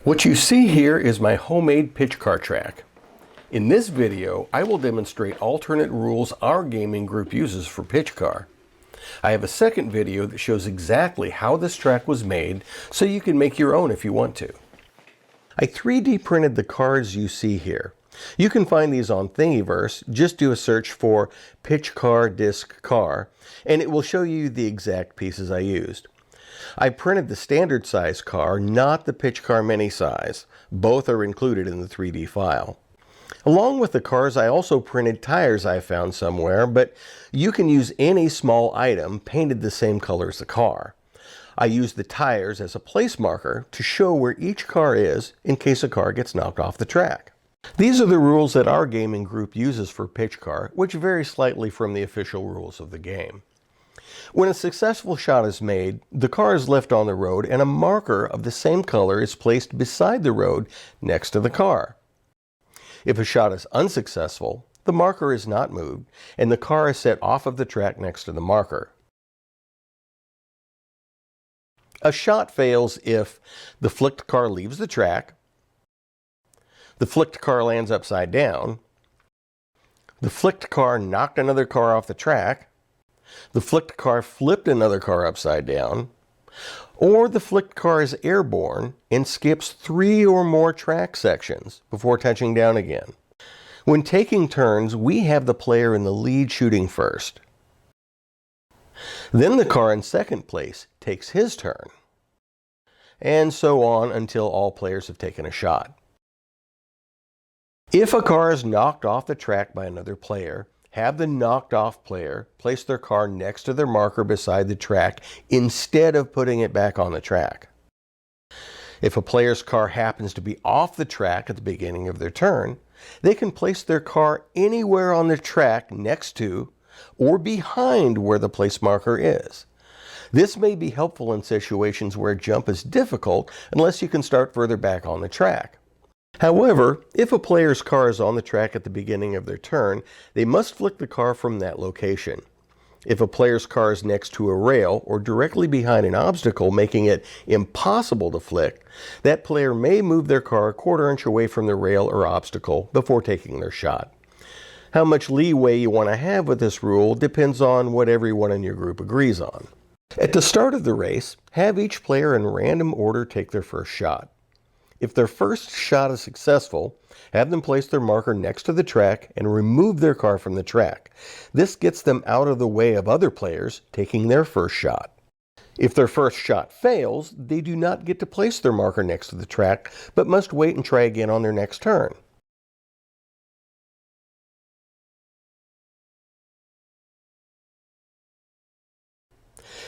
What you see here is my homemade PitchCar track. In this video, I will demonstrate alternate rules our gaming group uses for PitchCar. I have a second video that shows exactly how this track was made, so you can make your own if you want to. I 3D printed the cards you see here. You can find these on Thingiverse. Just do a search for PitchCar Disc Car, and it will show you the exact pieces I used. I printed the standard size car, not the PitchCar mini size. Both are included in the 3D file. Along with the cars, I also printed tires I found somewhere, but you can use any small item painted the same color as the car. I used the tires as a place marker to show where each car is in case a car gets knocked off the track. These are the rules that our gaming group uses for PitchCar, which vary slightly from the official rules of the game. When a successful shot is made, the car is left on the road and a marker of the same color is placed beside the road next to the car. If a shot is unsuccessful, the marker is not moved and the car is set off of the track next to the marker. A shot fails if the flicked car leaves the track, the flicked car lands upside down, the flicked car knocked another car off the track, the flicked car flipped another car upside down, or the flicked car is airborne and skips 3 or more track sections before touching down again. When taking turns, we have the player in the lead shooting first. Then the car in second place takes his turn, and so on until all players have taken a shot. If a car is knocked off the track by another player, have the knocked off player place their car next to their marker beside the track instead of putting it back on the track. If a player's car happens to be off the track at the beginning of their turn, they can place their car anywhere on the track next to or behind where the place marker is. This may be helpful in situations where a jump is difficult unless you can start further back on the track. However, if a player's car is on the track at the beginning of their turn, they must flick the car from that location. If a player's car is next to a rail or directly behind an obstacle making it impossible to flick, that player may move their car a quarter inch away from the rail or obstacle before taking their shot. How much leeway you want to have with this rule depends on what everyone in your group agrees on. At the start of the race, have each player in random order take their first shot. If their first shot is successful, have them place their marker next to the track and remove their car from the track. This gets them out of the way of other players taking their first shot. If their first shot fails, they do not get to place their marker next to the track, but must wait and try again on their next turn.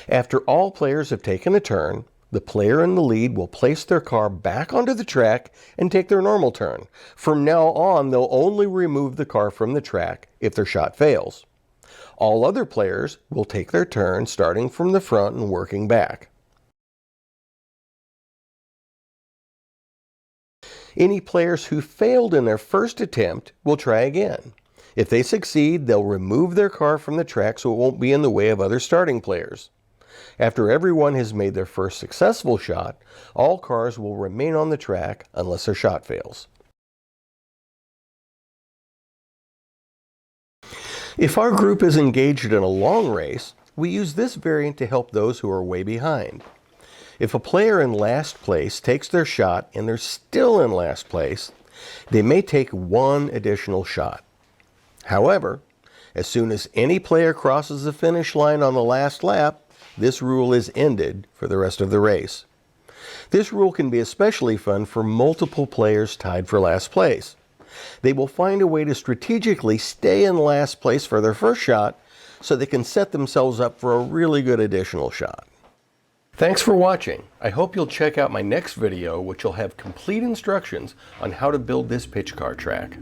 After all players have taken a turn, the player in the lead will place their car back onto the track and take their normal turn. From now on, they'll only remove the car from the track if their shot fails. All other players will take their turn starting from the front and working back. Any players who failed in their first attempt will try again. If they succeed, they'll remove their car from the track so it won't be in the way of other starting players. After everyone has made their first successful shot, all cars will remain on the track unless their shot fails. If our group is engaged in a long race, we use this variant to help those who are way behind. If a player in last place takes their shot and they're still in last place, they may take one additional shot. However, as soon as any player crosses the finish line on the last lap, this rule is ended for the rest of the race. This rule can be especially fun for multiple players tied for last place. They will find a way to strategically stay in last place for their first shot so they can set themselves up for a really good additional shot. Thanks for watching. I hope you'll check out my next video, which will have complete instructions on how to build this PitchCar track.